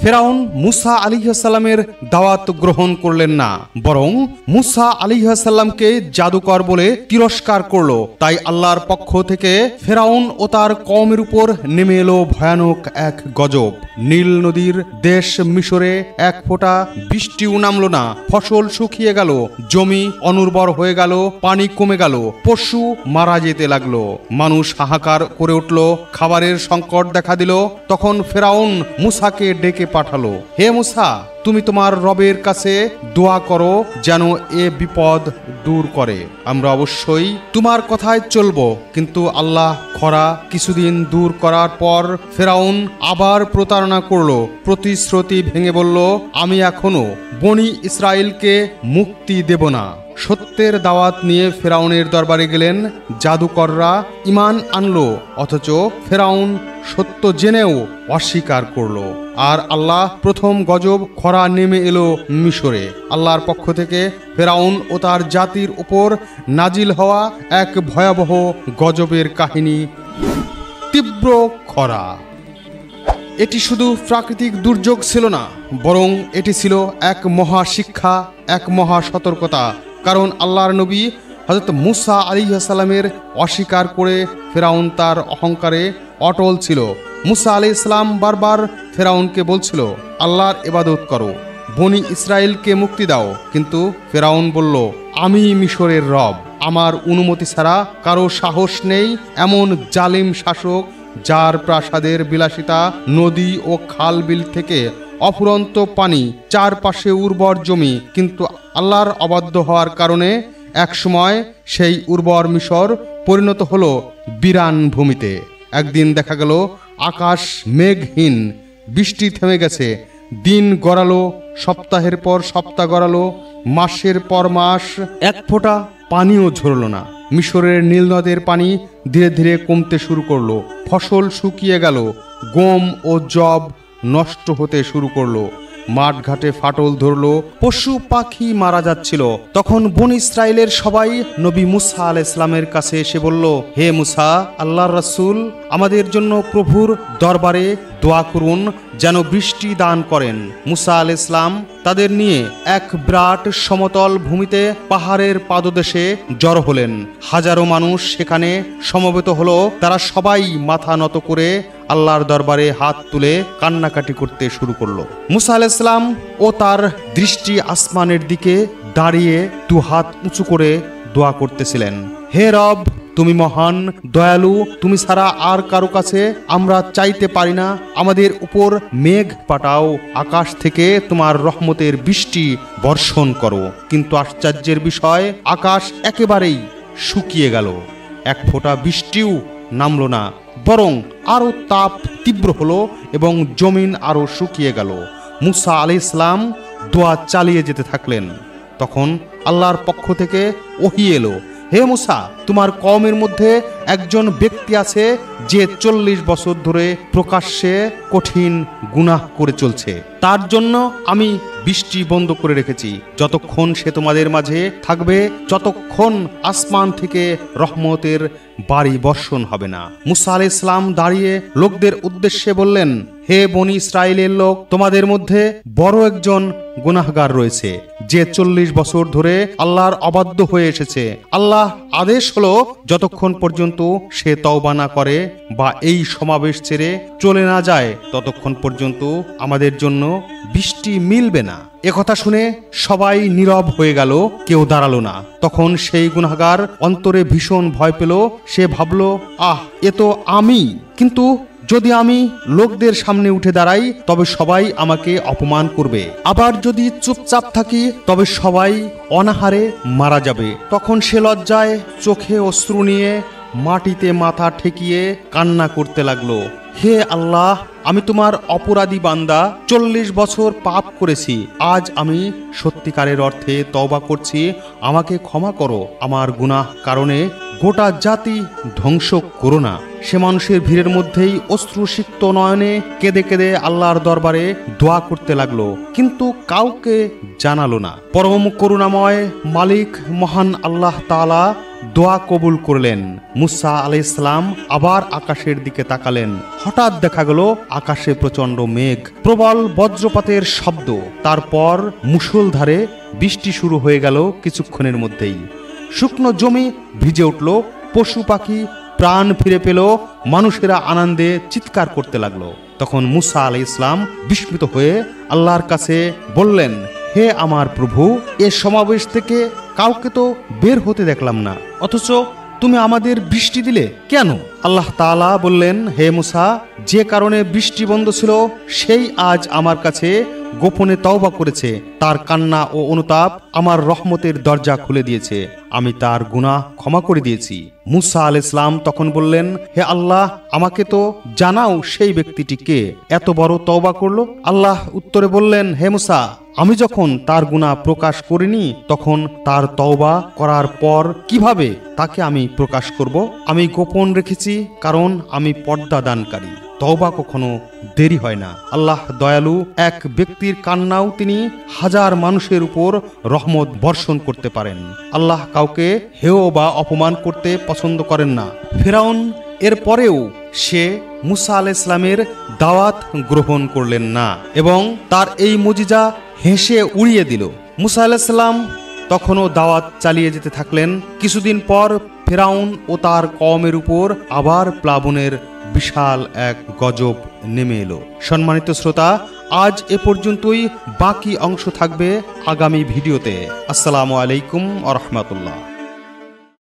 ফেরাউন মুসা আলাইহিস সালামের দাওয়াত গ্রহণ করলেন না, বরং মুসা আলাইহিস সালামকে জাদুকর বলে তিরস্কার করলো। তাই আল্লাহর পক্ষ থেকে ফেরাউন ও তার কওমের উপর নেমে এলো ভয়ানক এক গজব। নীল নদীর দেশ মিশরে এক ফোঁটা বৃষ্টিও নামলো না, ফসল শুকিয়ে গেল, জমি অনুর্বর হয়ে গেল, পানি কমে গেল, পশু মারা যেতে লাগলো, মানুষ হাহাকার করে উঠল, খাবারের সংকট দেখা দিল। তখন ফেরাউন মুসাকে ডেকে পাঠালো, হে মুসা, তুমি তোমার রবের কাছে দোয়া করো যেন এ বিপদ দূর করে। আমরা অবশ্যই তোমার কথায় চলবো। কিন্তু আল্লাহ খরা কিছুদিন দূর করার পর ফেরাউন আবার প্রতারণা করলো, প্রতিশ্রুতি ভেঙে বলল, আমি এখনো বনি ইসরায়েলকে মুক্তি দেব না। সত্যের দাওয়াত নিয়ে ফেরাউনের দরবারে গেলেন জাদুকররা, ঈমান আনলো, অথচ ফেরাউন সত্য জেনেও অস্বীকার করলো। আর আল্লাহ প্রথম গজব খরা নেমে এলো মিশরে। আল্লাহর পক্ষ থেকে ফেরাউন ও তার জাতির উপর নাজিল হওয়া এক ভয়াবহ গজবের কাহিনী, তীব্র খরা। এটি শুধু প্রাকৃতিক দুর্যোগ ছিল না, বরং এটি ছিল এক মহা শিক্ষা, এক মহা সতর্কতা। কারণ আল্লাহর নবী হযরত মুসা আলাইহিস সালামের অস্বীকার করে ফেরাউন তার অহংকারে অটল ছিল। মুসা আলাইহিস সালাম বারবার ফেরাউনকে বলছিল, আল্লাহর ইবাদত করো, বনি ইসরায়েলকে মুক্তি দাও। কিন্তু ফেরাউন বলল, আমি মিশরের রব, আমার অনুমতি ছাড়া কারো সাহস নেই এমন জালিম শাসক, যার প্রাসাদের বিলাসিতা, নদী ও খাল বিল থেকে অফুরন্ত পানি, চারপাশে উর্বর জমি। কিন্তু আল্লাহর অবাধ্য হওয়ার কারণে একসময় সেই উর্বর মিশর পরিণত হলো বিরান ভূমিতে। একদিন দেখা গেল আকাশ মেঘহীন, বৃষ্টি থেমে গেছে, দিন গড়ালো, সপ্তাহের পর সপ্তাহ গড়ালো, মাসের পর মাস, এক ফোঁটা পানিও ঝরল না। মিশরের নীল নদের পানি ধীরে ধীরে কমতে শুরু করলো, ফসল শুকিয়ে গেল, গম ও যব নষ্ট হতে শুরু করলো, মাঠ ঘাটে ফাটল ধরলো, পশু পাখি মারা যাচ্ছিল। তখন বনি ইসরায়েলের সবাই নবী মুসা আলাইহিস সালামের কাছে এসে বলল, হে মুসা, আল্লাহর রাসূল, আমাদের জন্য প্রভুর দরবারে দোয়া করুন যেন বৃষ্টি দান করেন। মুসা আলাইহিস সালাম তাদের নিয়ে এক বিরাট সমতল ভূমিতে পাহাড়ের পাদদেশে জড়ো হলেন। হাজারো মানুষ সেখানে সমবেত হলো। তারা সবাই মাথা নত করে আল্লাহর দরবারে হাত তুলে কান্নাকাটি করতে শুরু করলো। মুসা আলাইহিস সালাম ও তার দৃষ্টি আসমানের দিকে দাঁড়িয়ে দু হাত উঁচু করে দোয়া করতেছিলেন, হে রব, তুমি মহান, দয়ালু, তুমি ছাড়া আর কারো কাছে আমরা চাইতে পারি না। আমাদের উপর মেঘ পাঠাও, আকাশ থেকে তোমার রহমতের বৃষ্টি বর্ষণ করো। কিন্তু আশ্চর্যের বিষয়, আকাশ একেবারেই শুকিয়ে গেল, এক ফোঁটা বৃষ্টিও নামলো না, বরং আরো তাপ তীব্র হলো এবং জমিন আরো শুকিয়ে গেল। মুসা আলাইহিস সালাম দোয়া চালিয়ে যেতে থাকলেন। তখন আল্লাহর পক্ষ থেকে ওহী এলো, হে মুসা, তোমার কওমের মধ্যে একজন ব্যক্তি আছে যে 40 বছর ধরে প্রকাশ্যে কঠিন গুনাহ করে চলছে। তার জন্য আমি বৃষ্টি বন্ধ করে রেখেছি। যতক্ষণ সে তোমাদের মাঝে থাকবে, যতক্ষণ আসমান থেকে রহমতের বাড়ি বর্ষণ হবে না। মুসা আলাইহিস সালাম দাঁড়িয়ে লোকদের উদ্দেশ্যে বললেন, হে বনি ইসরায়েলের লোক, তোমাদের মধ্যে বড় একজন গুনাহগার রয়েছে যে 40 বছর ধরে আল্লাহর অবাধ্য হয়ে এসেছে। আল্লাহ আদেশ হলো, যতক্ষণ পর্যন্ত সে তওবা না করে বা এই সমাবেশ ছেড়ে চলে না যায়, ততক্ষণ পর্যন্ত আমাদের জন্য বৃষ্টি মিলবে না। একথা শুনে সবাই নীরব হয়ে গেল, কেউ দাঁড়ালো না। তখন সেই গুনাহগার অন্তরে ভীষণ ভয় পেল। সে ভাবল, এ তো আমি, কিন্তু যদি আমি লোকদের সামনে উঠে দাঁড়াই তবে সবাই আমাকে অপমান করবে, আবার যদি চুপচাপ থাকি তবে সবাই অনাহারে মারা যাবে। তখন সে লজ্জায় চোখে অশ্রু নিয়ে মাটিতে মাথা ঠেকিয়ে কান্না করতে লাগলো, হে আল্লাহ, আমি তোমার অপরাধী বান্দা, 40 বছর পাপ করেছি। আজ আমি সত্যিকারের অর্থে তওবা করছি, আমাকে ক্ষমা করো। আমার গুনাহ কারণে গোটা জাতি ধ্বংস করো না। সে মানুষের ভিড়ের মধ্যেই অশ্রুসিক্ত নয়নে কেঁদে কেঁদে আল্লাহর দরবারে দোয়া করতে লাগলো, কিন্তু কাউকে জানালো না। পরম করুণাময় মালিক মহান আল্লাহ তাআলা দোয়া কবুল করলেন। মুসা আলাইহিস সালাম আবার আকাশের দিকে তাকালেন। হঠাৎ দেখা গেল আকাশে প্রচন্ড মেঘ, প্রবল বজ্রপাতের শব্দ, তারপর মুষলধারে বৃষ্টি শুরু হয়ে গেল কিছুক্ষণের মধ্যেই। শুকনো জমি ভিজে উঠল, পশু পাখি প্রাণ ফিরে পেল, মানুষেরা আনন্দে চিৎকার করতে লাগলো। তখন মুসা আলাইহিস সালাম বিস্মিত হয়ে আল্লাহর কাছে বললেন, হে আমার প্রভু, এ সমাবেশ থেকে কাউকে তো বের হতে দেখলাম না, অথচ তুমি আমাদের বৃষ্টি দিলে কেন? আল্লাহ তাআলা বললেন, হে মুসা, যে কারণে বৃষ্টি বন্ধ ছিল সেই আজ আমার কাছে গোপনে তওবা করেছে, তার কান্না ও অনুতাপ আমার রহমতের দরজা খুলে দিয়েছে, আমি তার গুনাহ ক্ষমা করে দিয়েছি। মুসা আলাইহিস সালাম তখন বললেন, হে আল্লাহ, আমাকে তো জানাও সেই ব্যক্তিটি কে, এত বড় তওবা করলো। আল্লাহ উত্তরে বললেন, হে মুসা, আমি যখন তার গুনাহ প্রকাশ করিনি তখন তার তওবা করার পর কিভাবে তাকে আমি প্রকাশ করব? আমি গোপন রেখেছি, কারণ আমি পর্দা দানকারী। তওবা কখনো দেরি হয় না। আল্লাহ দয়ালু, এক ব্যক্তির কান্নাও তিনি হাজার মানুষের উপর রহমত বর্ষণ করতে পারেন। আল্লাহ কাউকে হেয় বা অপমান করতে পছন্দ করেন না। ফিরআউন এর পরেও সে মুসা আলাইহিস সালামের দাওয়াত গ্রহণ করলেন না এবং তার এই মুজিজা হেসে উড়িয়ে দিল। মুসা আলাইহিস সালাম তখনও দাওয়াত চালিয়ে যেতে থাকলেন। কিছুদিন পর ফিরআউন ও তার কওমের উপর আবার প্লাবনের বিশাল এক গজব নেমে এলো। সম্মানিত শ্রোতা, আজ এ পর্যন্তই, বাকি অংশ থাকবে আগামী ভিডিওতে। আসসালামু আলাইকুম ওয়া রাহমাতুল্লাহ।